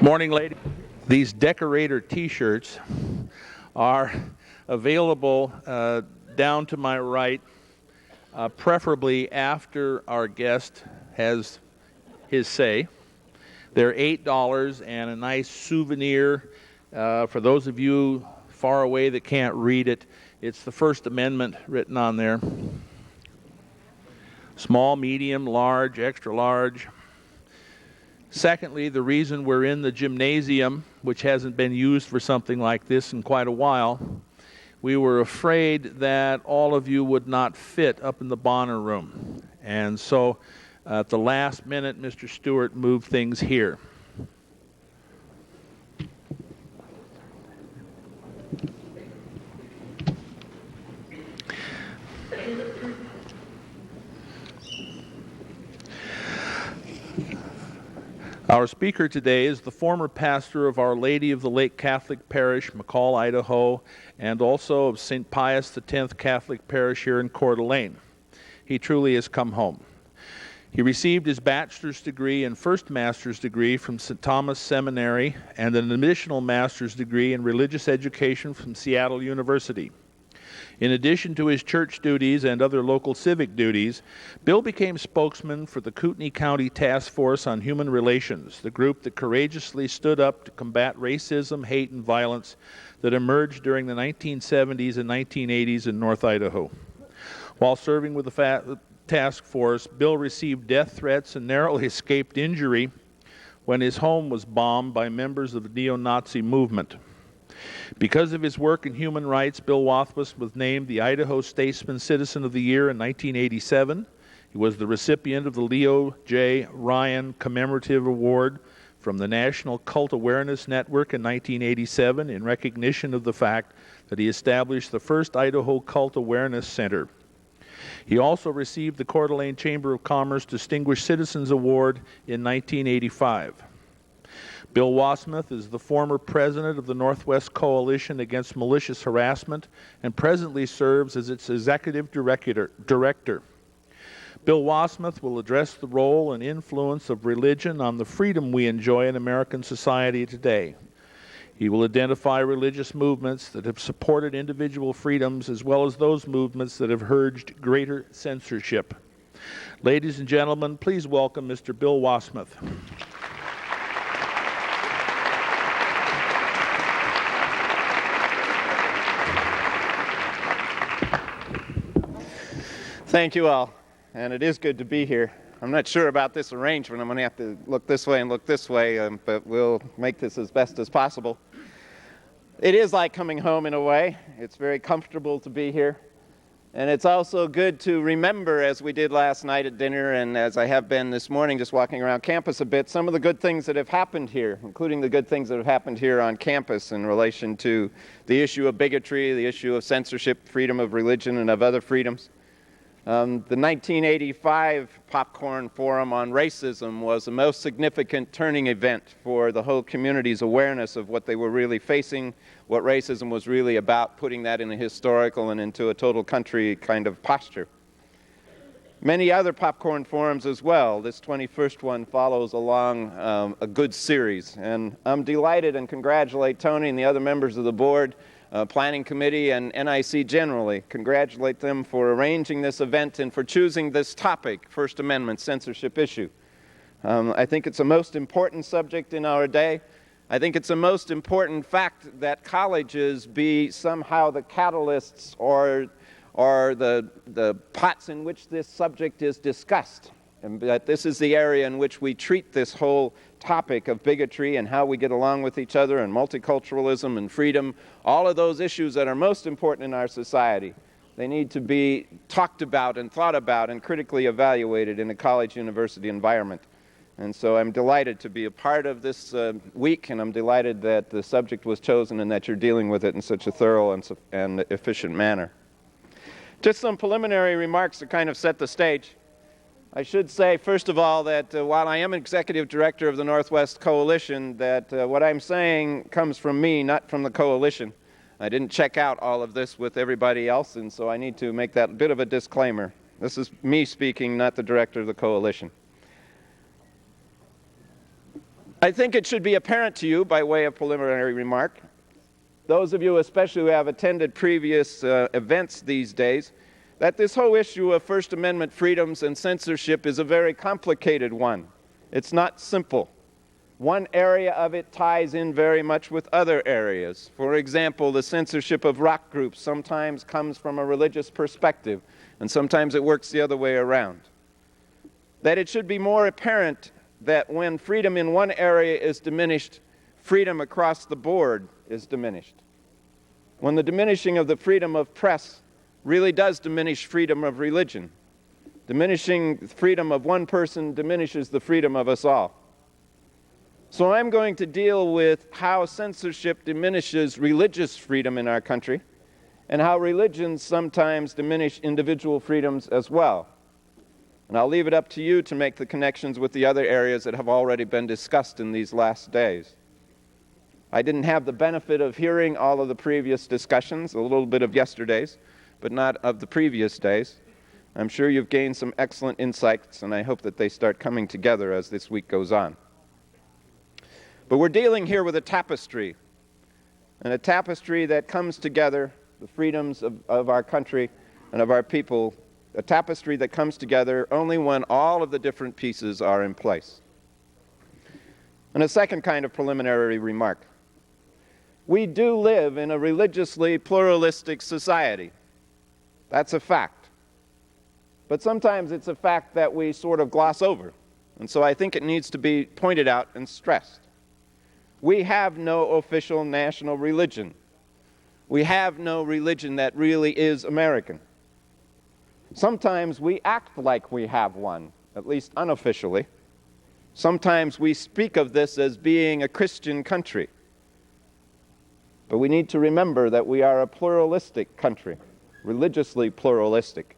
Morning, ladies. These decorator t-shirts are available down to my right, preferably after our guest has his say. They're $8 and a nice souvenir. For those of you far away that can't read it, it's the First Amendment written on there. Small, medium, large, extra large. Secondly, the reason we're in the gymnasium, which hasn't been used for something like this in quite a while, we were afraid that all of you would not fit up in the Bonner room. And so at the last minute, Mr. Stewart moved things here. Our speaker today is the former pastor of Our Lady of the Lake Catholic Parish, McCall, Idaho, and also of St. Pius X Catholic Parish here in Coeur d'Alene. He truly has come home. He received his bachelor's degree and first master's degree from St. Thomas Seminary and an additional master's degree in religious education from Seattle University. In addition to his church duties and other local civic duties, Bill became spokesman for the Kootenai County Task Force on Human Relations, the group that courageously stood up to combat racism, hate, and violence that emerged during the 1970s and 1980s in North Idaho. While serving with the task force, Bill received death threats and narrowly escaped injury when his home was bombed by members of the neo-Nazi movement. Because of his work in human rights, Bill Wassmuth was named the Idaho Statesman Citizen of the Year in 1987. He was the recipient of the Leo J. Ryan Commemorative Award from the National Cult Awareness Network in 1987 in recognition of the fact that he established the first Idaho Cult Awareness Center. He also received the Coeur d'Alene Chamber of Commerce Distinguished Citizens Award in 1985. Bill Wassmuth is the former president of the Northwest Coalition Against Malicious Harassment and presently serves as its executive director. Bill Wassmuth will address the role and influence of religion on the freedom we enjoy in American society today. He will identify religious movements that have supported individual freedoms as well as those movements that have urged greater censorship. Ladies and gentlemen, please welcome Mr. Bill Wassmuth. Thank you all, and it is good to be here. I'm not sure about this arrangement. I'm going to have to look this way and look this way, but we'll make this as best as possible. It is like coming home in a way. It's very comfortable to be here, and it's also good to remember, as we did last night at dinner and as I have been this morning just walking around campus a bit, some of the good things that have happened here, including the good things that have happened here on campus in relation to the issue of bigotry, the issue of censorship, freedom of religion, and of other freedoms. The 1985 Popcorn Forum on Racism was the most significant turning event for the whole community's awareness of what they were really facing, what racism was really about, putting that in a historical and into a total country kind of posture. Many other popcorn forums as well. This 21st one follows along a good series, and I'm delighted and congratulate Tony and the other members of the board, Planning Committee, and NIC generally. Congratulate them for arranging this event and for choosing this topic, First Amendment censorship issue. I think it's a most important subject in our day. I think it's a most important fact that colleges be somehow the catalysts or the pots in which this subject is discussed, and that this is the area in which we treat this whole topic of bigotry and how we get along with each other and multiculturalism and freedom, all of those issues that are most important in our society. They need to be talked about and thought about and critically evaluated in a college-university environment. And so I'm delighted to be a part of this week, and I'm delighted that the subject was chosen and that you're dealing with it in such a thorough and efficient manner. Just some preliminary remarks to kind of set the stage. I should say, first of all, that while I am executive director of the Northwest Coalition, that what I'm saying comes from me, not from the coalition. I didn't check out all of this with everybody else, and so I need to make that bit of a disclaimer. This is me speaking, not the director of the coalition. I think it should be apparent to you, by way of preliminary remark, those of you especially who have attended previous events these days, that this whole issue of First Amendment freedoms and censorship is a very complicated one. It's not simple. One area of it ties in very much with other areas. For example, the censorship of rock groups sometimes comes from a religious perspective, and sometimes it works the other way around. That it should be more apparent that when freedom in one area is diminished, freedom across the board is diminished. When the diminishing of the freedom of press really does diminish freedom of religion. Diminishing freedom of one person diminishes the freedom of us all. So I'm going to deal with how censorship diminishes religious freedom in our country and how religions sometimes diminish individual freedoms as well. And I'll leave it up to you to make the connections with the other areas that have already been discussed in these last days. I didn't have the benefit of hearing all of the previous discussions, a little bit of yesterday's, but not of the previous days. I'm sure you've gained some excellent insights, and I hope that they start coming together as this week goes on. But we're dealing here with a tapestry, and a tapestry that comes together the freedoms of our country and of our people, a tapestry that comes together only when all of the different pieces are in place. And a second kind of preliminary remark. We do live in a religiously pluralistic society. That's a fact. But sometimes it's a fact that we sort of gloss over, and so I think it needs to be pointed out and stressed. We have no official national religion. We have no religion that really is American. Sometimes we act like we have one, at least unofficially. Sometimes we speak of this as being a Christian country. But we need to remember that we are a pluralistic country, religiously pluralistic.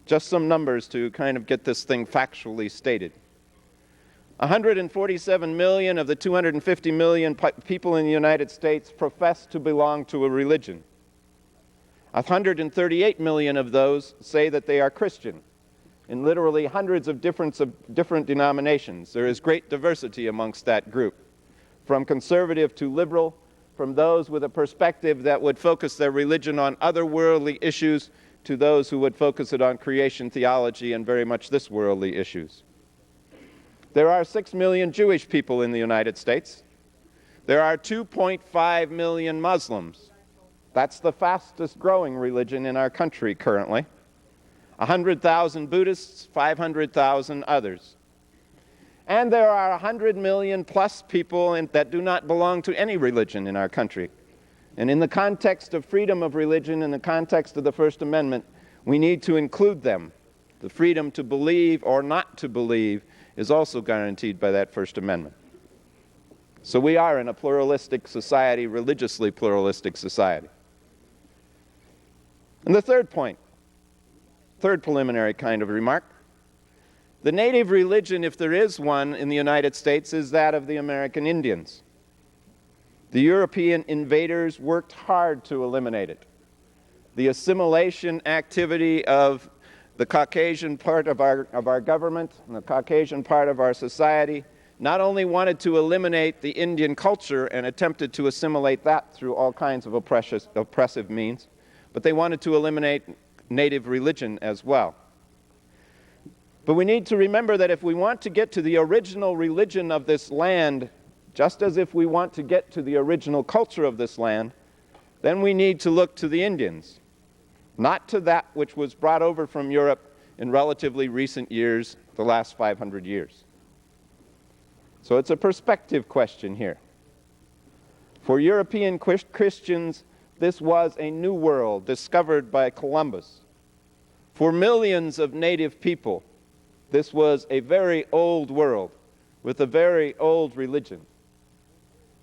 Just some numbers to kind of get this thing factually stated. 147 million of the 250 million people in the United States profess to belong to a religion. 138 million of those say that they are Christian, in literally hundreds of different denominations. There is great diversity amongst that group, from conservative to liberal, from those with a perspective that would focus their religion on otherworldly issues to those who would focus it on creation theology and very much this worldly issues. There are 6 million Jewish people in the United States. There are 2.5 million Muslims. That's the fastest growing religion in our country currently. 100,000 Buddhists, 500,000 others. And there are 100 million plus people that do not belong to any religion in our country. And in the context of freedom of religion, in the context of the First Amendment, we need to include them. The freedom to believe or not to believe is also guaranteed by that First Amendment. So we are in a pluralistic society, religiously pluralistic society. And the third point, third preliminary kind of remark, the native religion, if there is one in the United States, is that of the American Indians. The European invaders worked hard to eliminate it. The assimilation activity of the Caucasian part of our government and the Caucasian part of our society not only wanted to eliminate the Indian culture and attempted to assimilate that through all kinds of oppressive means, but they wanted to eliminate native religion as well. But we need to remember that if we want to get to the original religion of this land, just as if we want to get to the original culture of this land, then we need to look to the Indians, not to that which was brought over from Europe in relatively recent years, the last 500 years. So it's a perspective question here. For European Christians, this was a new world discovered by Columbus. For millions of native people, this was a very old world with a very old religion.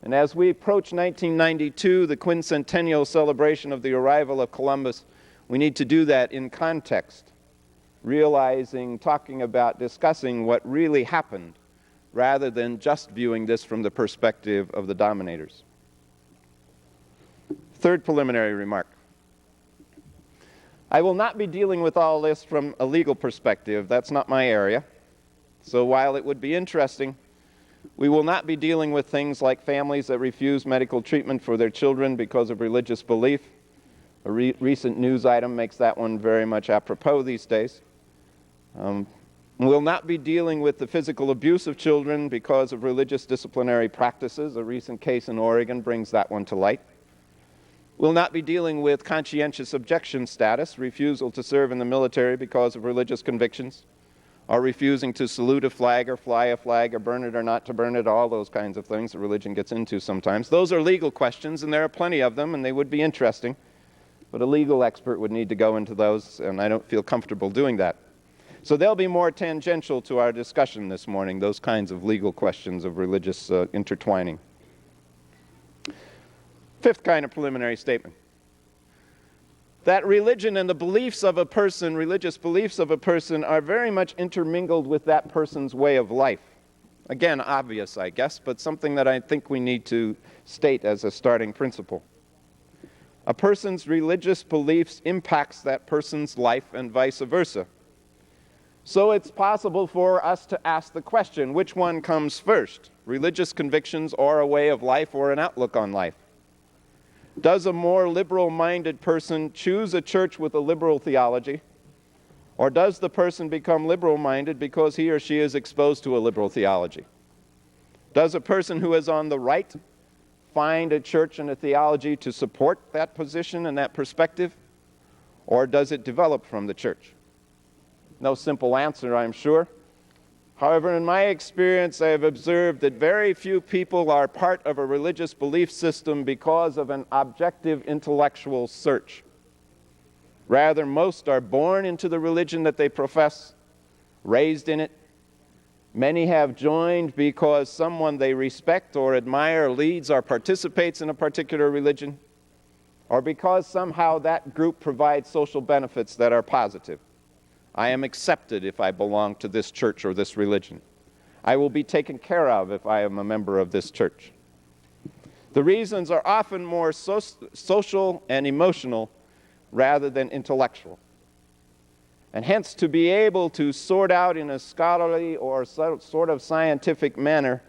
And as we approach 1992, the quincentennial celebration of the arrival of Columbus, we need to do that in context, realizing, talking about, discussing what really happened, rather than just viewing this from the perspective of the dominators. Third preliminary remark. I will not be dealing with all this from a legal perspective. That's not my area. So while it would be interesting, We will not be dealing with things like families that refuse medical treatment for their children because of religious belief. A recent news item makes that one very much apropos these days. We'll not be dealing with the physical abuse of children because of religious disciplinary practices. A recent case in Oregon brings that one to light. We'll not be dealing with conscientious objection status, refusal to serve in the military because of religious convictions, or refusing to salute a flag or fly a flag or burn it or not to burn it, all those kinds of things that religion gets into sometimes. Those are legal questions, and there are plenty of them, and they would be interesting, but a legal expert would need to go into those, and I don't feel comfortable doing that. So they'll be more tangential to our discussion this morning, those kinds of legal questions of religious intertwining. Fifth kind of preliminary statement. That religion and the beliefs of a person, religious beliefs of a person, are very much intermingled with that person's way of life. Again, obvious, I guess, but something that I think we need to state as a starting principle. A person's religious beliefs impacts that person's life and vice versa. So it's possible for us to ask the question, which one comes first, religious convictions or a way of life or an outlook on life? Does a more liberal-minded person choose a church with a liberal theology, or does the person become liberal-minded because he or she is exposed to a liberal theology? Does a person who is on the right find a church and a theology to support that position and that perspective, or does it develop from the church? No simple answer, I'm sure. However, in my experience, I have observed that very few people are part of a religious belief system because of an objective intellectual search. Rather, most are born into the religion that they profess, raised in it. Many have joined because someone they respect or admire leads or participates in a particular religion, or because somehow that group provides social benefits that are positive. I am accepted if I belong to this church or this religion. I will be taken care of if I am a member of this church. The reasons are often more social and emotional rather than intellectual. And hence, to be able to sort out in a scholarly or sort of scientific manner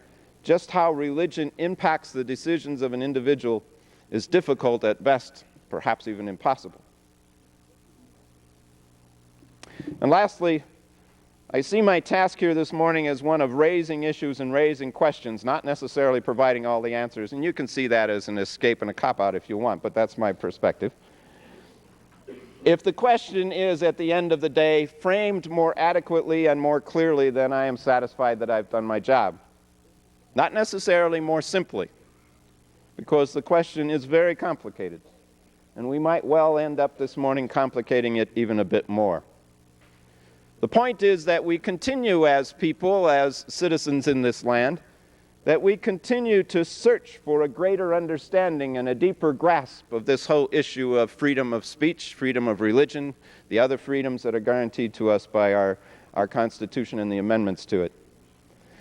just how religion impacts the decisions of an individual is difficult at best, perhaps even impossible. And lastly, I see my task here this morning as one of raising issues and raising questions, not necessarily providing all the answers. And you can see that as an escape and a cop-out if you want, but that's my perspective. If the question is, at the end of the day, framed more adequately and more clearly, then I am satisfied that I've done my job. Not necessarily more simply, because the question is very complicated. And we might well end up this morning complicating it even a bit more. The point is that we continue as people, as citizens in this land, that we continue to search for a greater understanding and a deeper grasp of this whole issue of freedom of speech, freedom of religion, the other freedoms that are guaranteed to us by our Constitution and the amendments to it.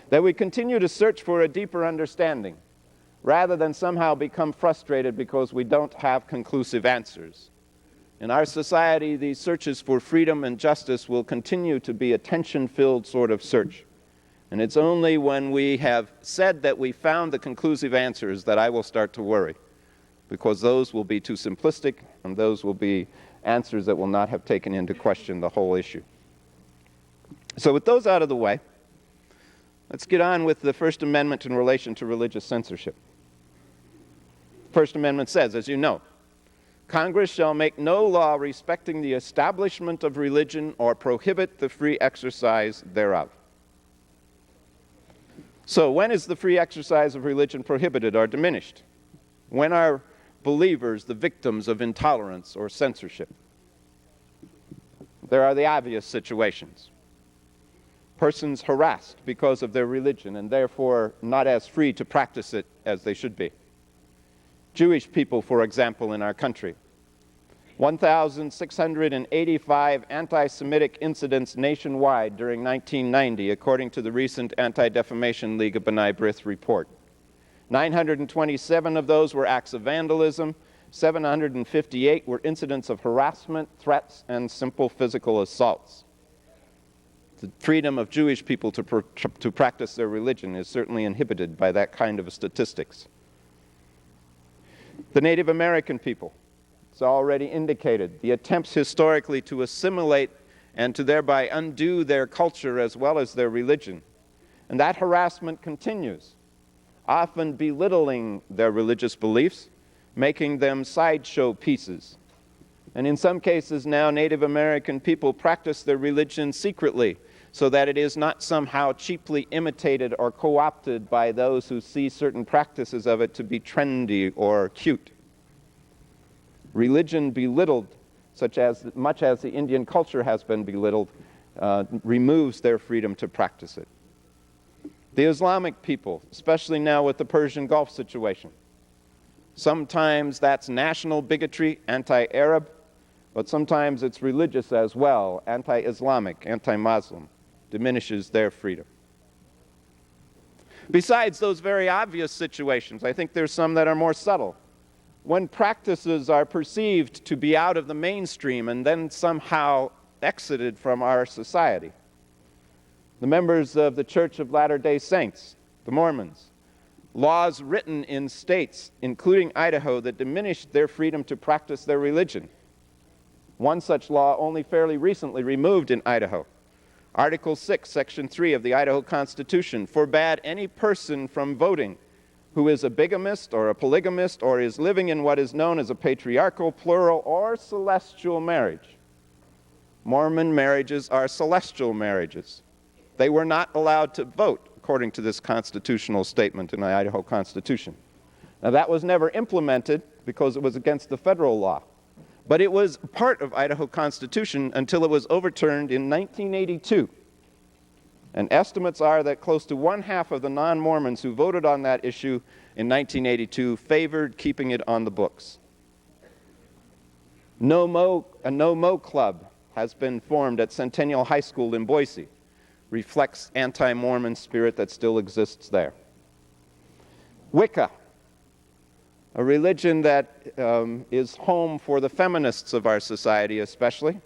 That we continue to search for a deeper understanding, rather than somehow become frustrated because we don't have conclusive answers. In our society, these searches for freedom and justice will continue to be a tension-filled sort of search. And it's only when we have said that we found the conclusive answers that I will start to worry, because those will be too simplistic, and those will be answers that will not have taken into question the whole issue. So with those out of the way, let's get on with the First Amendment in relation to religious censorship. The First Amendment says, as you know, Congress shall make no law respecting the establishment of religion or prohibit the free exercise thereof. So when is the free exercise of religion prohibited or diminished? When are believers the victims of intolerance or censorship? There are the obvious situations. Persons harassed because of their religion and therefore not as free to practice it as they should be. Jewish people, for example, in our country. 1,685 anti-Semitic incidents nationwide during 1990, according to the recent Anti-Defamation League of B'nai B'rith report. 927 of those were acts of vandalism. 758 were incidents of harassment, threats, and simple physical assaults. The freedom of Jewish people to practice their religion is certainly inhibited by that kind of statistics. The Native American people, it's already indicated, the attempts historically to assimilate and to thereby undo their culture as well as their religion. And that harassment continues, often belittling their religious beliefs, making them sideshow pieces. And in some cases now, Native American people practice their religion secretly so that it is not somehow cheaply imitated or co-opted by those who see certain practices of it to be trendy or cute. Religion belittled, much as the Indian culture has been belittled, removes their freedom to practice it. The Islamic people, especially now with the Persian Gulf situation, sometimes that's national bigotry, anti-Arab, but sometimes it's religious as well, anti-Islamic, anti-Muslim, diminishes their freedom. Besides those very obvious situations, I think there's some that are more subtle. When practices are perceived to be out of the mainstream and then somehow exited from our society. The members of the Church of Latter-day Saints, the Mormons, laws written in states, including Idaho, that diminished their freedom to practice their religion. One such law only fairly recently removed in Idaho. Article 6, Section 3 of the Idaho Constitution forbade any person from voting who is a bigamist or a polygamist or is living in what is known as a patriarchal, plural, or celestial marriage. Mormon marriages are celestial marriages. They were not allowed to vote, according to this constitutional statement in the Idaho Constitution. Now, that was never implemented because it was against the federal law. But it was part of Idaho Constitution until it was overturned in 1982. And estimates are that close to one-half of the non-Mormons who voted on that issue in 1982 favored keeping it on the books. A no-mo club has been formed at Centennial High School in Boise. Reflects anti-Mormon spirit that still exists there. Wicca, a religion that is home for the feminists of our society especially.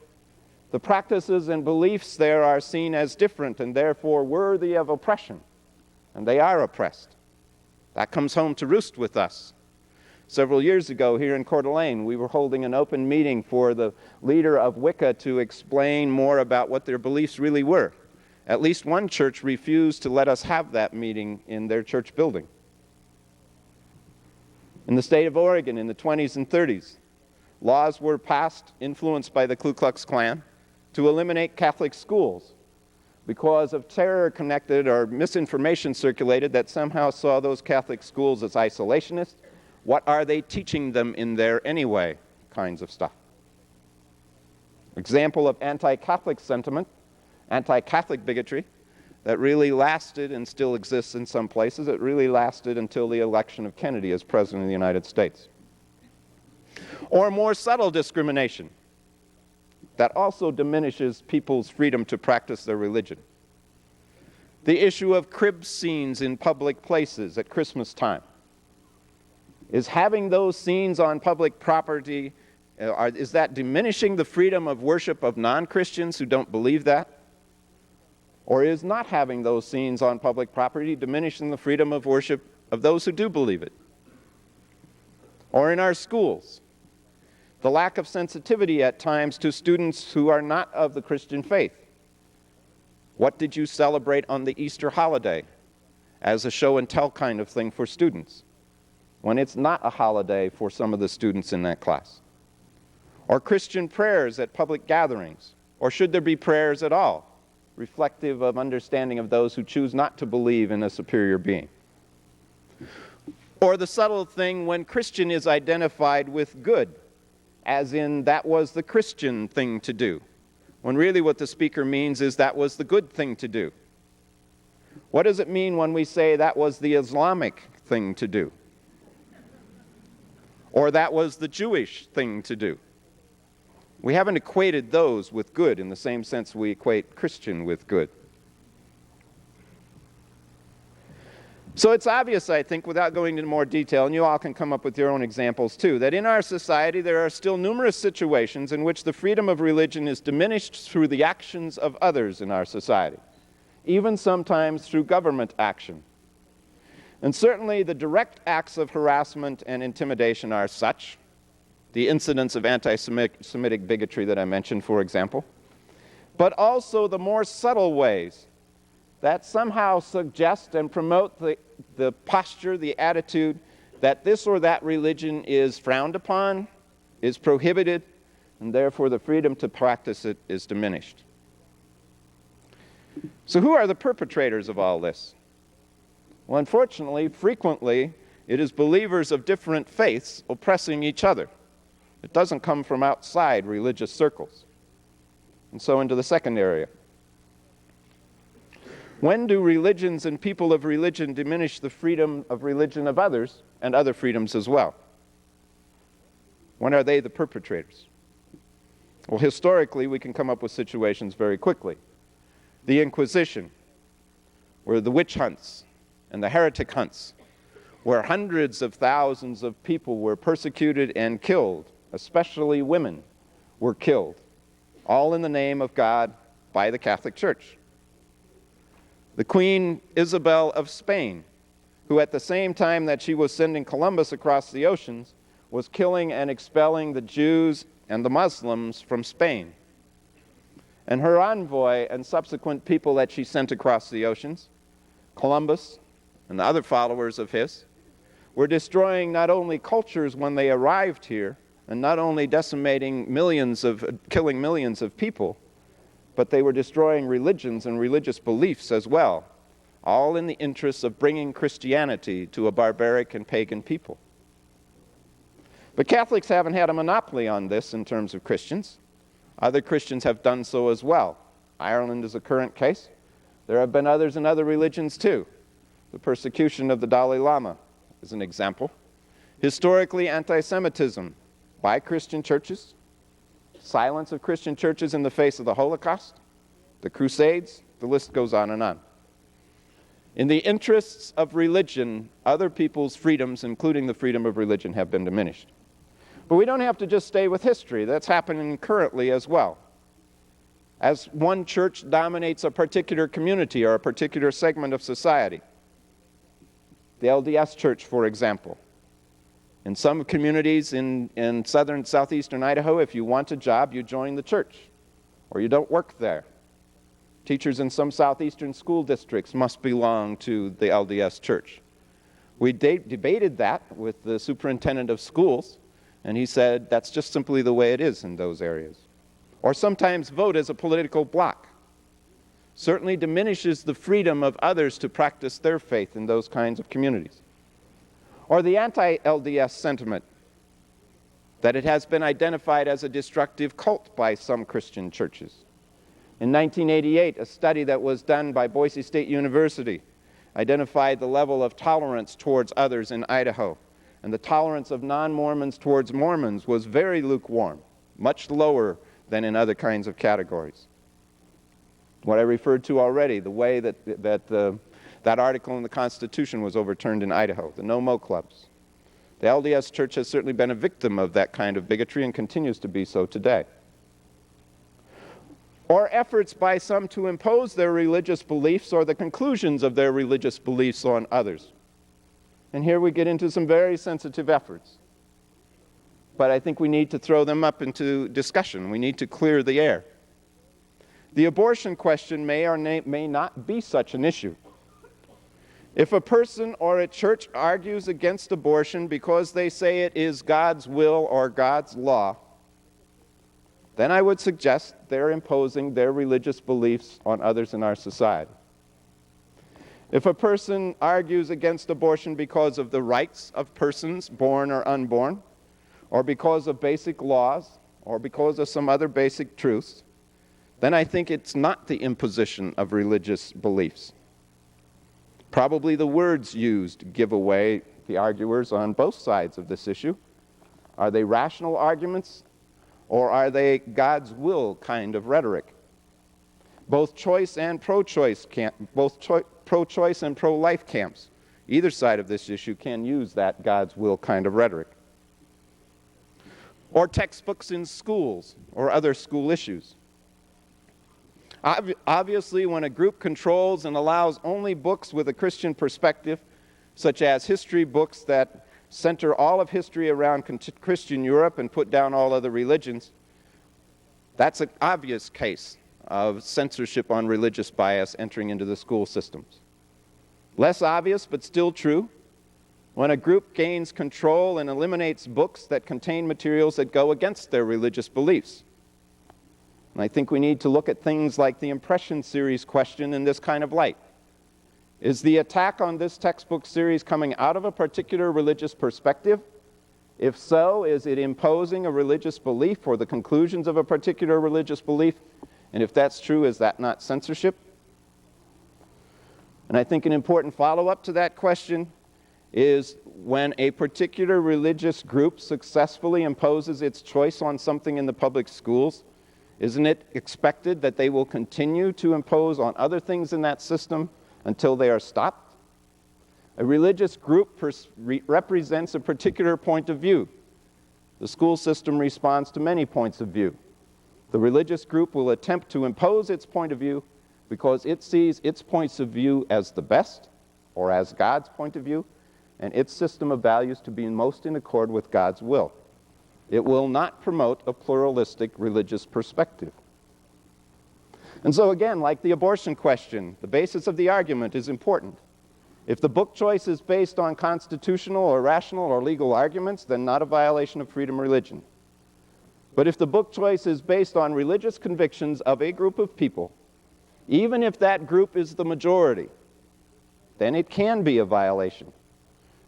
The practices and beliefs there are seen as different and therefore worthy of oppression, and they are oppressed. That comes home to roost with us. Several years ago here in Coeur d'Alene, we were holding an open meeting for the leader of Wicca to explain more about what their beliefs really were. At least one church refused to let us have that meeting in their church building. In the state of Oregon in the 20s and 30s, laws were passed, influenced by the Ku Klux Klan, to eliminate Catholic schools because of terror connected or misinformation circulated that somehow saw those Catholic schools as isolationist. What are they teaching them in there anyway? Kinds of stuff. Example of anti-Catholic sentiment, anti-Catholic bigotry, that really lasted and still exists in some places. It really lasted until the election of Kennedy as President of the United States. Or more subtle discrimination that also diminishes people's freedom to practice their religion. The issue of crib scenes in public places at Christmas time. Is having those scenes on public property, is that diminishing the freedom of worship of non-Christians who don't believe that? Or is not having those scenes on public property diminishing the freedom of worship of those who do believe it? Or in our schools, the lack of sensitivity at times to students who are not of the Christian faith. What did you celebrate on the Easter holiday as a show and tell kind of thing for students, when it's not a holiday for some of the students in that class? Or Christian prayers at public gatherings, or should there be prayers at all, reflective of understanding of those who choose not to believe in a superior being? Or the subtle thing when Christian is identified with good, as in that was the Christian thing to do, when really what the speaker means is that was the good thing to do. What does it mean when we say that was the Islamic thing to do? Or that was the Jewish thing to do? We haven't equated those with good in the same sense we equate Christian with good. So it's obvious, I think, without going into more detail, and you all can come up with your own examples too, that in our society there are still numerous situations in which the freedom of religion is diminished through the actions of others in our society, even sometimes through government action. And certainly the direct acts of harassment and intimidation are such, the incidents of anti-Semitic bigotry that I mentioned, for example, but also the more subtle ways that somehow suggest and promote the posture, the attitude that this or that religion is frowned upon, is prohibited, and therefore the freedom to practice it is diminished. So who are the perpetrators of all this? Well, unfortunately, frequently, it is believers of different faiths oppressing each other. It doesn't come from outside religious circles. And so into the second area. When do religions and people of religion diminish the freedom of religion of others and other freedoms as well? When are they the perpetrators? Well, historically, we can come up with situations very quickly. The Inquisition, where the witch hunts and the heretic hunts, where hundreds of thousands of people were persecuted and killed, especially women were killed, all in the name of God by the Catholic Church. The Queen Isabel of Spain, who at the same time that she was sending Columbus across the oceans, was killing and expelling the Jews and the Muslims from Spain. And her envoy and subsequent people that she sent across the oceans, Columbus and the other followers of his, were destroying not only cultures when they arrived here, and not only killing millions of people, but they were destroying religions and religious beliefs as well, all in the interests of bringing Christianity to a barbaric and pagan people. But Catholics haven't had a monopoly on this in terms of Christians. Other Christians have done so as well. Ireland is a current case. There have been others in other religions too. The persecution of the Dalai Lama is an example. Historically, anti-Semitism by Christian churches, silence of Christian churches in the face of the Holocaust, the Crusades, the list goes on and on. In the interests of religion, other people's freedoms, including the freedom of religion, have been diminished. But we don't have to just stay with history. That's happening currently as well. As one church dominates a particular community or a particular segment of society, the LDS Church, for example. In some communities in southern, southeastern Idaho, if you want a job, you join the church, or you don't work there. Teachers in some southeastern school districts must belong to the LDS Church. We debated that with the superintendent of schools, and he said that's just simply the way it is in those areas. Or sometimes vote as a political bloc. Certainly diminishes the freedom of others to practice their faith in those kinds of communities. Or the anti-LDS sentiment that it has been identified as a destructive cult by some Christian churches. In 1988, a study that was done by Boise State University identified the level of tolerance towards others in Idaho, and the tolerance of non-Mormons towards Mormons was very lukewarm, much lower than in other kinds of categories. What I referred to already, the way that article in the Constitution was overturned in Idaho, the no-mo clubs. The LDS Church has certainly been a victim of that kind of bigotry and continues to be so today. Or efforts by some to impose their religious beliefs or the conclusions of their religious beliefs on others. And here we get into some very sensitive efforts. But I think we need to throw them up into discussion. We need to clear the air. The abortion question may or may not be such an issue. If a person or a church argues against abortion because they say it is God's will or God's law, then I would suggest they're imposing their religious beliefs on others in our society. If a person argues against abortion because of the rights of persons, born or unborn, or because of basic laws, or because of some other basic truths, then I think it's not the imposition of religious beliefs. Probably the words used give away the arguers on both sides of this issue. Are they rational arguments, or are they God's will kind of rhetoric? Both choice and pro-choice pro-choice and pro-life camps either side of this issue can use that God's will kind of rhetoric. Or textbooks in schools or other school issues. Obviously, when a group controls and allows only books with a Christian perspective, such as history books that center all of history around Christian Europe and put down all other religions, that's an obvious case of censorship on religious bias entering into the school systems. Less obvious, but still true, when a group gains control and eliminates books that contain materials that go against their religious beliefs. And I think we need to look at things like the Impression series question in this kind of light. Is the attack on this textbook series coming out of a particular religious perspective? If so, is it imposing a religious belief or the conclusions of a particular religious belief? And if that's true, is that not censorship? And I think an important follow-up to that question is when a particular religious group successfully imposes its choice on something in the public schools, isn't it expected that they will continue to impose on other things in that system until they are stopped? A religious group represents a particular point of view. The school system responds to many points of view. The religious group will attempt to impose its point of view because it sees its points of view as the best, or as God's point of view, and its system of values to be most in accord with God's will. It will not promote a pluralistic religious perspective. And so again, like the abortion question, the basis of the argument is important. If the book choice is based on constitutional or rational or legal arguments, then not a violation of freedom of religion. But if the book choice is based on religious convictions of a group of people, even if that group is the majority, then it can be a violation,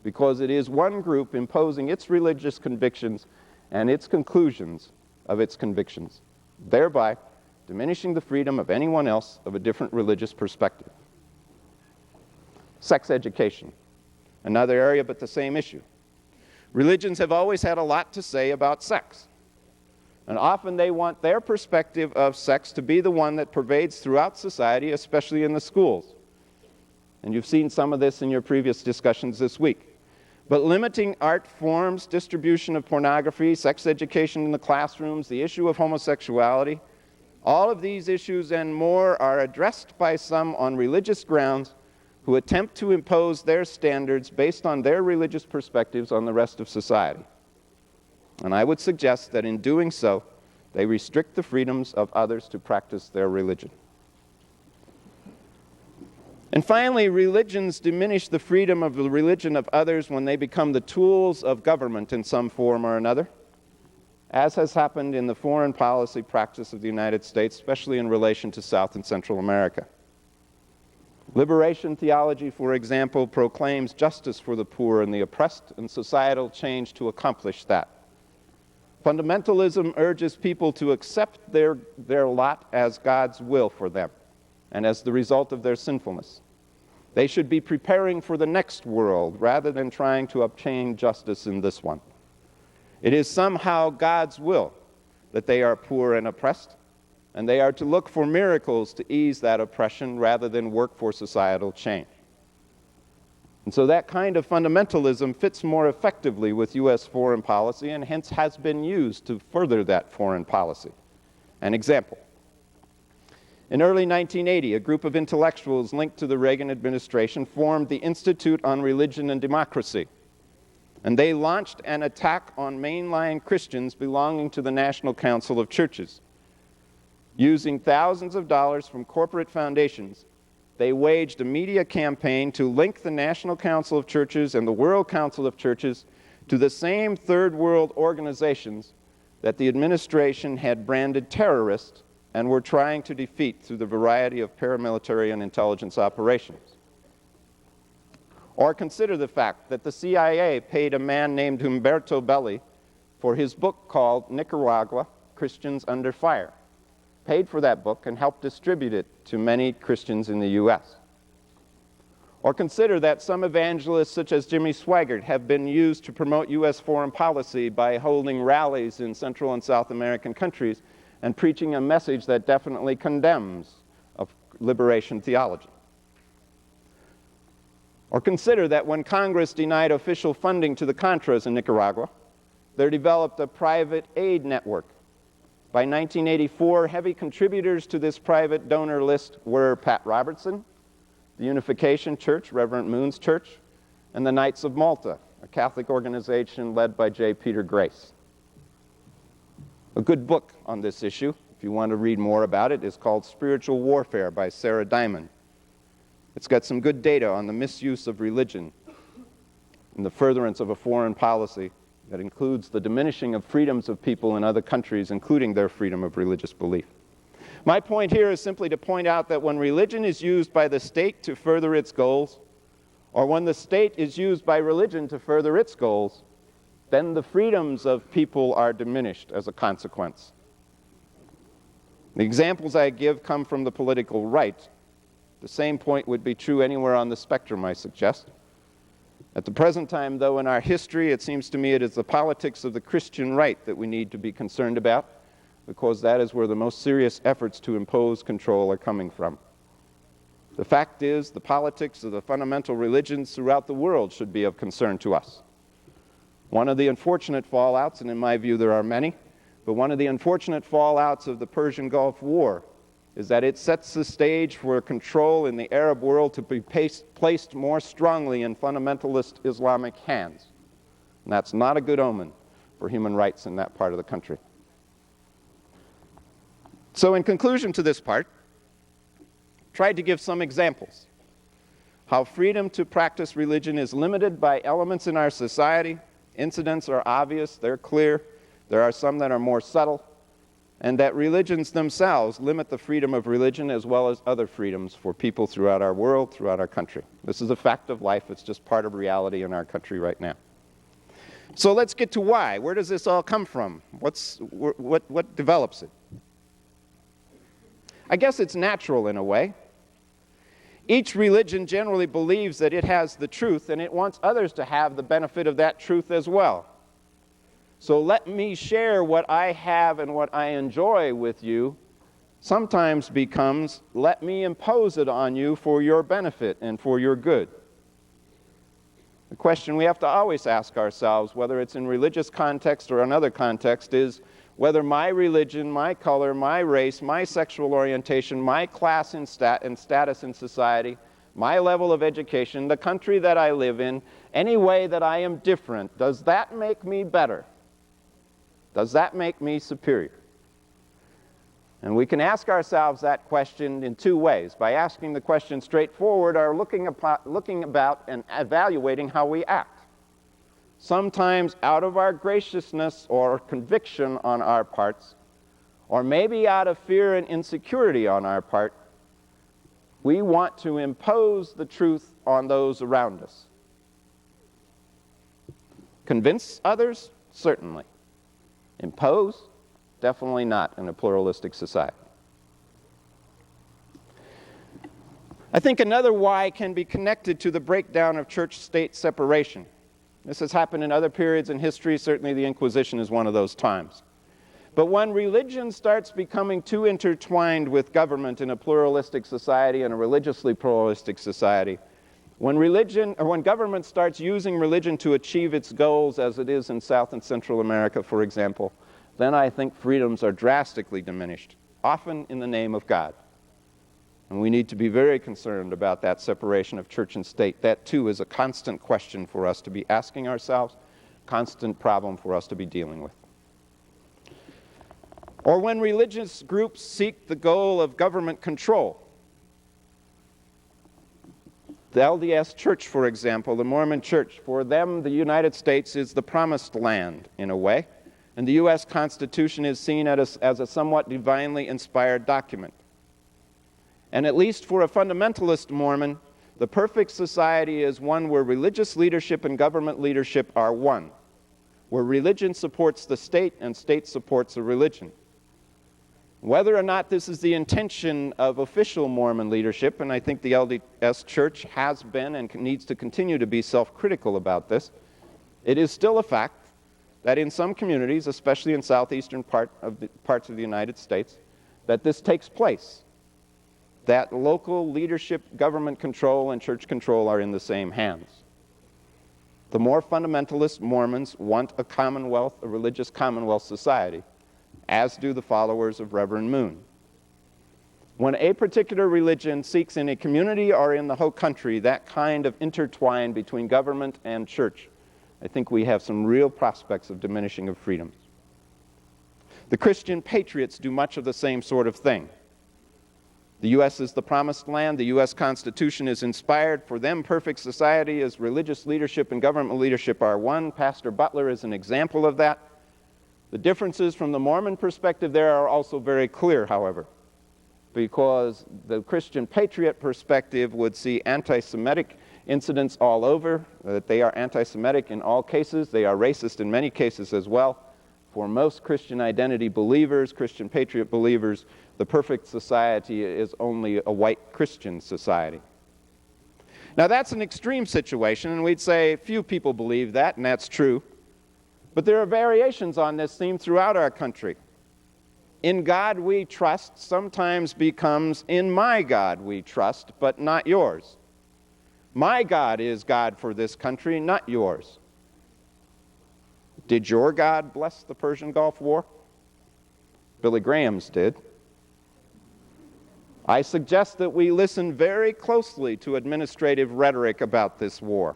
because it is one group imposing its religious convictions and its conclusions of its convictions, thereby diminishing the freedom of anyone else of a different religious perspective. Sex education, another area but the same issue. Religions have always had a lot to say about sex, and often they want their perspective of sex to be the one that pervades throughout society, especially in the schools. And you've seen some of this in your previous discussions this week. But limiting art forms, distribution of pornography, sex education in the classrooms, the issue of homosexuality, all of these issues and more are addressed by some on religious grounds who attempt to impose their standards based on their religious perspectives on the rest of society. And I would suggest that in doing so, they restrict the freedoms of others to practice their religion. And finally, religions diminish the freedom of the religion of others when they become the tools of government in some form or another, as has happened in the foreign policy practice of the United States, especially in relation to South and Central America. Liberation theology, for example, proclaims justice for the poor and the oppressed and societal change to accomplish that. Fundamentalism urges people to accept their lot as God's will for them and as the result of their sinfulness. They should be preparing for the next world rather than trying to obtain justice in this one. It is somehow God's will that they are poor and oppressed, and they are to look for miracles to ease that oppression rather than work for societal change. And so that kind of fundamentalism fits more effectively with U.S. foreign policy and hence has been used to further that foreign policy. An example. In early 1980, a group of intellectuals linked to the Reagan administration formed the Institute on Religion and Democracy, and they launched an attack on mainline Christians belonging to the National Council of Churches. Using thousands of dollars from corporate foundations, they waged a media campaign to link the National Council of Churches and the World Council of Churches to the same third world organizations that the administration had branded terrorists and were trying to defeat through the variety of paramilitary and intelligence operations. Or consider the fact that the CIA paid a man named Humberto Belli for his book called Nicaragua, Christians Under Fire, paid for that book and helped distribute it to many Christians in the U.S. Or consider that some evangelists such as Jimmy Swaggart have been used to promote U.S. foreign policy by holding rallies in Central and South American countries and preaching a message that definitely condemns of liberation theology. Or consider that when Congress denied official funding to the Contras in Nicaragua, there developed a private aid network. By 1984, heavy contributors to this private donor list were Pat Robertson, the Unification Church, Reverend Moon's church, and the Knights of Malta, a Catholic organization led by J. Peter Grace. A good book on this issue, if you want to read more about it, is called Spiritual Warfare by Sarah Diamond. It's got some good data on the misuse of religion and the furtherance of a foreign policy that includes the diminishing of freedoms of people in other countries, including their freedom of religious belief. My point here is simply to point out that when religion is used by the state to further its goals, or when the state is used by religion to further its goals, then the freedoms of people are diminished as a consequence. The examples I give come from the political right. The same point would be true anywhere on the spectrum, I suggest. At the present time, though, in our history, it seems to me it is the politics of the Christian right that we need to be concerned about, because that is where the most serious efforts to impose control are coming from. The fact is, the politics of the fundamental religions throughout the world should be of concern to us. One of the unfortunate fallouts, and in my view there are many, but one of the unfortunate fallouts of the Persian Gulf War is that it sets the stage for control in the Arab world to be placed more strongly in fundamentalist Islamic hands. And that's not a good omen for human rights in that part of the country. So in conclusion to this part, tried to give some examples how freedom to practice religion is limited by elements in our society. Incidents are obvious, they're clear. There are some that are more subtle, and that religions themselves limit the freedom of religion as well as other freedoms for people throughout our world, throughout our country. This is a fact of life. It's just part of reality in our country right now. So let's get to why. Where does this all come from? What develops it? I guess it's natural in a way. Each religion generally believes that it has the truth, and it wants others to have the benefit of that truth as well. So let me share what I have and what I enjoy with you sometimes becomes, let me impose it on you for your benefit and for your good. The question we have to always ask ourselves, whether it's in religious context or another context, is whether my religion, my color, my race, my sexual orientation, my class and status in society, my level of education, the country that I live in, any way that I am different, does that make me better? Does that make me superior? And we can ask ourselves that question in two ways, by asking the question straightforward or looking about and evaluating how we act. Sometimes out of our graciousness or conviction on our parts, or maybe out of fear and insecurity on our part, we want to impose the truth on those around us. Convince others? Certainly. Impose? Definitely not in a pluralistic society. I think another why can be connected to the breakdown of church-state separation. This has happened in other periods in history. Certainly the Inquisition is one of those times. But when religion starts becoming too intertwined with government in a pluralistic society and a religiously pluralistic society, when government starts using religion to achieve its goals, as it is in South and Central America, for example, then I think freedoms are drastically diminished, often in the name of God. And we need to be very concerned about that separation of church and state. That, too, is a constant question for us to be asking ourselves, constant problem for us to be dealing with. Or when religious groups seek the goal of government control. The LDS Church, for example, the Mormon Church, for them the United States is the promised land, in a way, and the U.S. Constitution is seen as a somewhat divinely inspired document. And at least for a fundamentalist Mormon, the perfect society is one where religious leadership and government leadership are one, where religion supports the state and state supports a religion. Whether or not this is the intention of official Mormon leadership, and I think the LDS Church has been and needs to continue to be self-critical about this, it is still a fact that in some communities, especially in southeastern parts of the United States, that this takes place. that local leadership, government control, and church control are in the same hands. The more fundamentalist Mormons want a commonwealth, a religious commonwealth society, as do the followers of Reverend Moon. When a particular religion seeks in a community or in the whole country that kind of intertwine between government and church, I think we have some real prospects of diminishing of freedoms. The Christian patriots do much of the same sort of thing. The U.S. is the promised land. The U.S. Constitution is inspired. For them, perfect society is religious leadership and government leadership are one. Pastor Butler is an example of that. The differences from the Mormon perspective there are also very clear, however, because the Christian patriot perspective would see anti-Semitic incidents all over, that they are anti-Semitic in all cases. They are racist in many cases as well. For most Christian identity believers, Christian patriot believers, the perfect society is only a white Christian society. Now that's an extreme situation, and we'd say few people believe that, and that's true. But there are variations on this theme throughout our country. In God we trust sometimes becomes in my God we trust, but not yours. My God is God for this country, not yours. Did your God bless the Persian Gulf War? Billy Graham's did. I suggest that we listen very closely to administrative rhetoric about this war.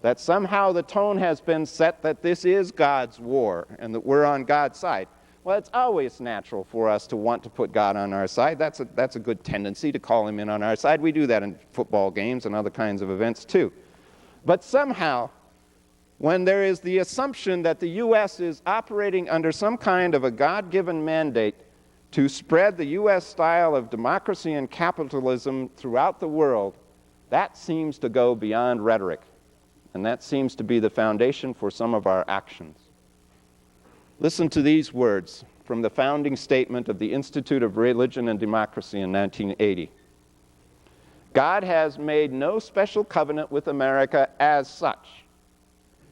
That somehow the tone has been set that this is God's war and that we're on God's side. Well, it's always natural for us to want to put God on our side. That's a good tendency to call him in on our side. We do that in football games and other kinds of events too. But somehow, when there is the assumption that the U.S. is operating under some kind of a God-given mandate to spread the U.S. style of democracy and capitalism throughout the world, that seems to go beyond rhetoric. And that seems to be the foundation for some of our actions. Listen to these words from the founding statement of the Institute of Religion and Democracy in 1980. God has made no special covenant with America as such.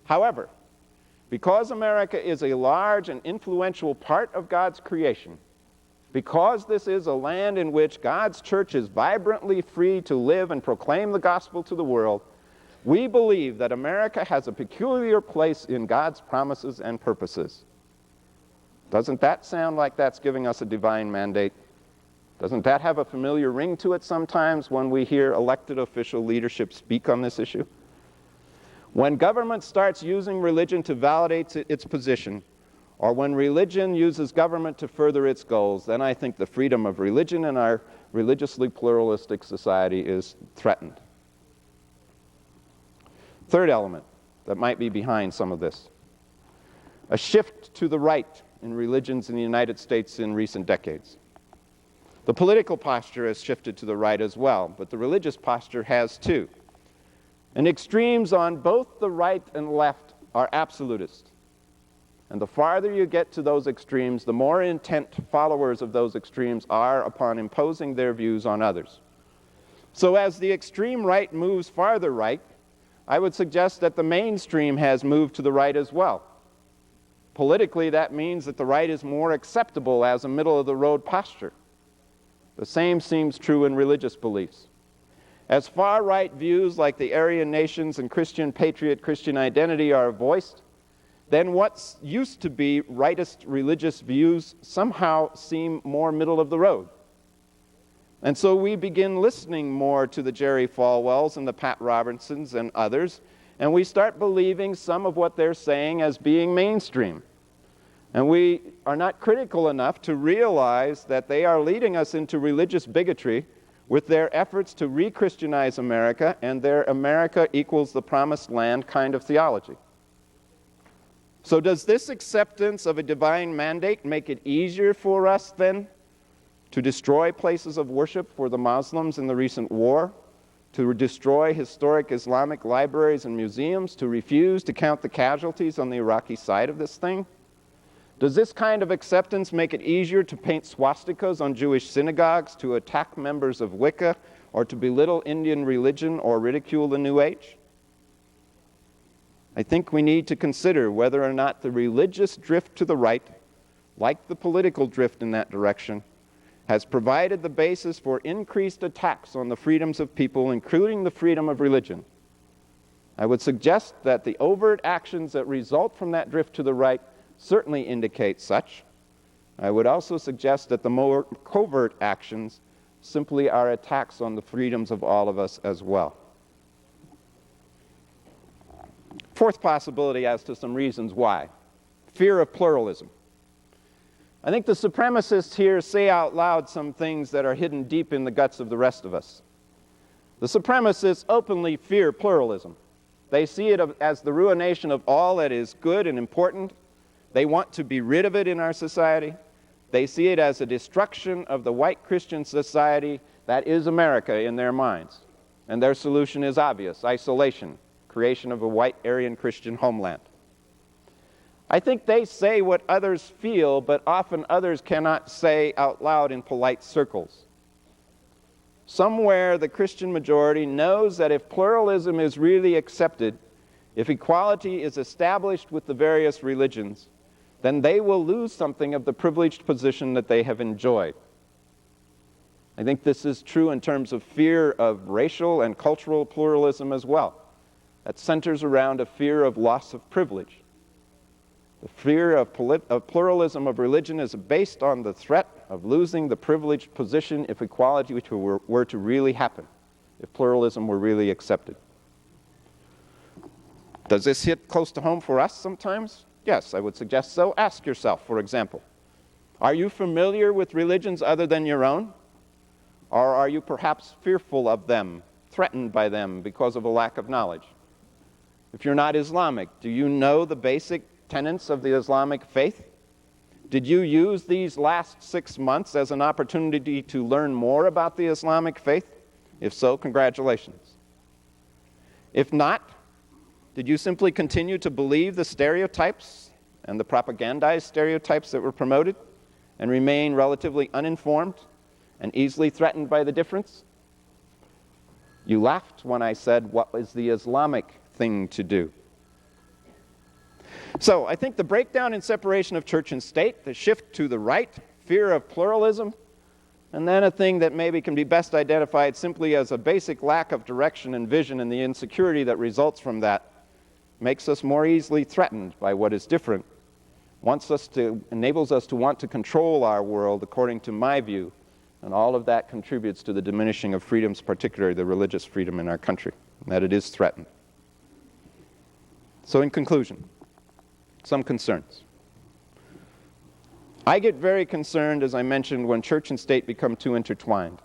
However, because America is a large and influential part of God's creation, because this is a land in which God's church is vibrantly free to live and proclaim the gospel to the world, we believe that America has a peculiar place in God's promises and purposes. Doesn't that sound like that's giving us a divine mandate? Doesn't that have a familiar ring to it sometimes when we hear elected official leadership speak on this issue? When government starts using religion to validate its position, or when religion uses government to further its goals, then I think the freedom of religion in our religiously pluralistic society is threatened. Third element that might be behind some of this: a shift to the right in religions in the United States in recent decades. The political posture has shifted to the right as well, but the religious posture has too. And extremes on both the right and left are absolutist. And the farther you get to those extremes, the more intent followers of those extremes are upon imposing their views on others. So as the extreme right moves farther right, I would suggest that the mainstream has moved to the right as well. Politically, that means that the right is more acceptable as a middle-of-the-road posture. The same seems true in religious beliefs. As far-right views like the Aryan nations and Christian patriot Christian identity are voiced, then what used to be rightist religious views somehow seem more middle of the road. And so we begin listening more to the Jerry Falwells and the Pat Robertsons and others, and we start believing some of what they're saying as being mainstream. And we are not critical enough to realize that they are leading us into religious bigotry with their efforts to re-Christianize America and their America equals the promised land kind of theology. So does this acceptance of a divine mandate make it easier for us then to destroy places of worship for the Muslims in the recent war, to destroy historic Islamic libraries and museums, to refuse to count the casualties on the Iraqi side of this thing? Does this kind of acceptance make it easier to paint swastikas on Jewish synagogues, to attack members of Wicca, or to belittle Indian religion or ridicule the New Age? I think we need to consider whether or not the religious drift to the right, like the political drift in that direction, has provided the basis for increased attacks on the freedoms of people, including the freedom of religion. I would suggest that the overt actions that result from that drift to the right certainly indicate such. I would also suggest that the more covert actions simply are attacks on the freedoms of all of us as well. Fourth possibility as to some reasons why. Fear of pluralism. I think the supremacists here say out loud some things that are hidden deep in the guts of the rest of us. The supremacists openly fear pluralism. They see it as the ruination of all that is good and important. They want to be rid of it in our society. They see it as a destruction of the white Christian society that is America in their minds. And their solution is obvious: isolation, creation of a white Aryan Christian homeland. I think they say what others feel, but often others cannot say out loud in polite circles. Somewhere the Christian majority knows that if pluralism is really accepted, if equality is established with the various religions, then they will lose something of the privileged position that they have enjoyed. I think this is true in terms of fear of racial and cultural pluralism as well. That centers around a fear of loss of privilege. The fear of pluralism of religion is based on the threat of losing the privileged position if equality were to really happen, if pluralism were really accepted. Does this hit close to home for us sometimes? Yes, I would suggest so. Ask yourself, for example, are you familiar with religions other than your own? Or are you perhaps fearful of them, threatened by them because of a lack of knowledge? If you're not Islamic, do you know the basic tenets of the Islamic faith? Did you use these last 6 months as an opportunity to learn more about the Islamic faith? If so, congratulations. If not, did you simply continue to believe the stereotypes and the propagandized stereotypes that were promoted and remain relatively uninformed and easily threatened by the difference? You laughed when I said, what is the Islamic thing to do? So I think the breakdown and separation of church and state, the shift to the right, fear of pluralism, and then a thing that maybe can be best identified simply as a basic lack of direction and vision and the insecurity that results from that, makes us more easily threatened by what is different, enables us to want to control our world according to my view, and all of that contributes to the diminishing of freedoms, particularly the religious freedom in our country, and that it is threatened. So in conclusion, some concerns. I get very concerned, as I mentioned, when church and state become too intertwined.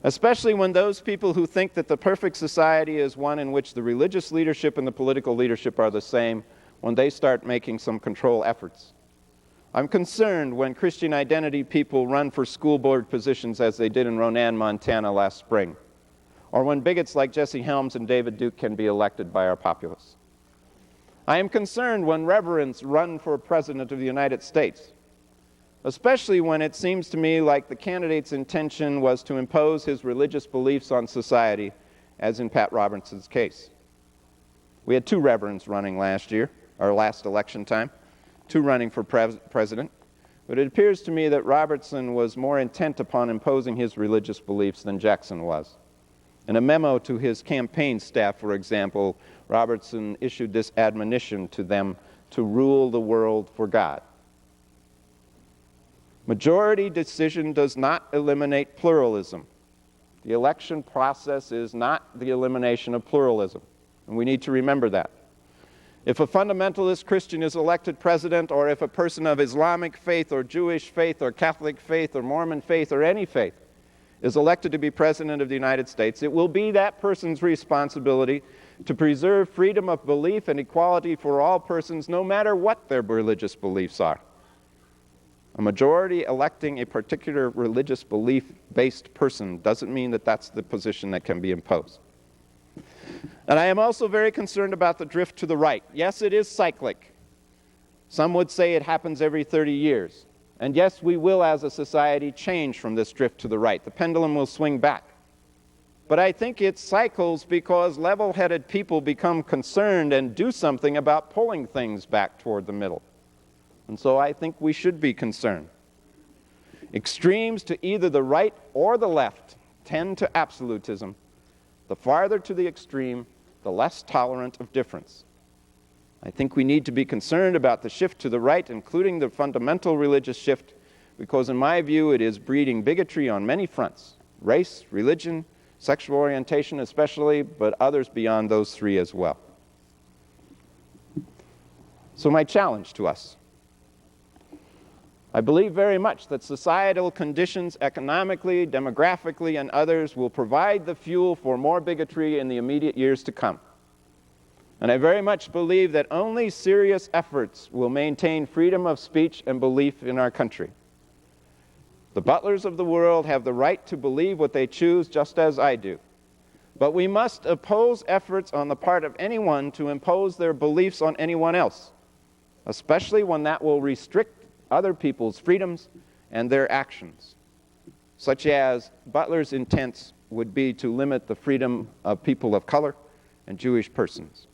Especially when those people who think that the perfect society is one in which the religious leadership and the political leadership are the same, when they start making some control efforts. I'm concerned when Christian identity people run for school board positions as they did in Ronan, Montana last spring, or when bigots like Jesse Helms and David Duke can be elected by our populace. I am concerned when reverends run for president of the United States, especially when it seems to me like the candidate's intention was to impose his religious beliefs on society, as in Pat Robertson's case. We had 2 reverends running last year, our last election time, 2 running for president, but it appears to me that Robertson was more intent upon imposing his religious beliefs than Jackson was. In a memo to his campaign staff, for example, Robertson issued this admonition to them to rule the world for God. Majority decision does not eliminate pluralism. The election process is not the elimination of pluralism, and we need to remember that. If a fundamentalist Christian is elected president, or if a person of Islamic faith or Jewish faith or Catholic faith or Mormon faith or any faith is elected to be president of the United States, it will be that person's responsibility to preserve freedom of belief and equality for all persons, no matter what their religious beliefs are. A majority electing a particular religious belief-based person doesn't mean that that's the position that can be imposed. And I am also very concerned about the drift to the right. Yes, it is cyclic. Some would say it happens every 30 years. And yes, we will, as a society, change from this drift to the right. The pendulum will swing back. But I think it cycles because level-headed people become concerned and do something about pulling things back toward the middle. And so I think we should be concerned. Extremes to either the right or the left tend to absolutism. The farther to the extreme, the less tolerant of difference. I think we need to be concerned about the shift to the right, including the fundamental religious shift, because in my view it is breeding bigotry on many fronts: race, religion, sexual orientation especially, but others beyond those three as well. So my challenge to us: I believe very much that societal conditions, economically, demographically, and others, will provide the fuel for more bigotry in the immediate years to come. And I very much believe that only serious efforts will maintain freedom of speech and belief in our country. The butlers of the world have the right to believe what they choose, just as I do. But we must oppose efforts on the part of anyone to impose their beliefs on anyone else, especially when that will restrict other people's freedoms and their actions, such as Butler's intents would be to limit the freedom of people of color and Jewish persons.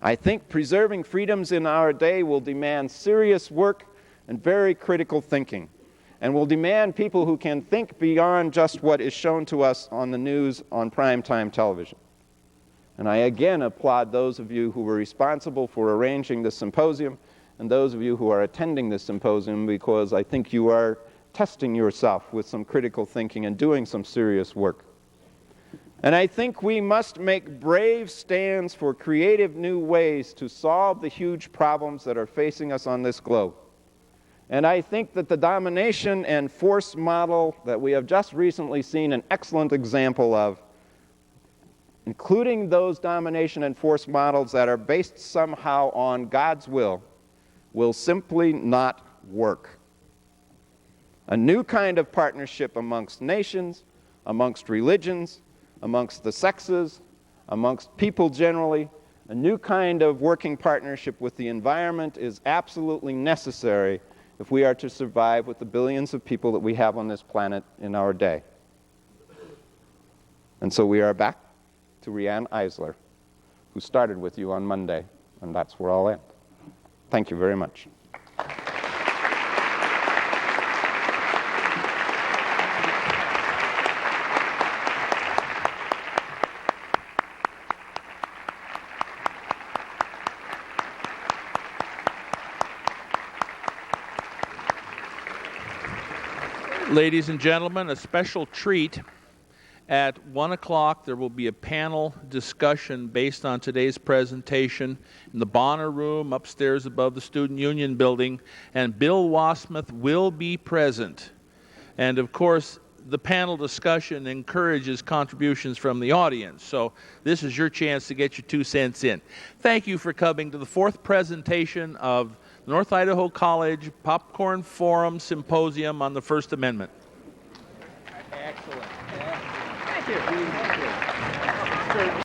I think preserving freedoms in our day will demand serious work and very critical thinking, and will demand people who can think beyond just what is shown to us on the news on primetime television. And I again applaud those of you who were responsible for arranging this symposium and those of you who are attending this symposium, because I think you are testing yourself with some critical thinking and doing some serious work. And I think we must make brave stands for creative new ways to solve the huge problems that are facing us on this globe. And I think that the domination and force model that we have just recently seen an excellent example of, including those domination and force models that are based somehow on God's will simply not work. A new kind of partnership amongst nations, amongst religions, amongst the sexes, amongst people generally, a new kind of working partnership with the environment is absolutely necessary if we are to survive with the billions of people that we have on this planet in our day. And so we are back to Rianne Eisler, who started with you on Monday, and that's where I'll end. Thank you very much. Ladies and gentlemen, a special treat. At 1 o'clock, there will be a panel discussion based on today's presentation in the Bonner Room upstairs above the Student Union building, and Bill Wassmuth will be present. And of course, the panel discussion encourages contributions from the audience, so this is your chance to get your 2 cents in. Thank you for coming to the 4th presentation of North Idaho College Popcorn Forum Symposium on the First Amendment. Excellent. Thank you.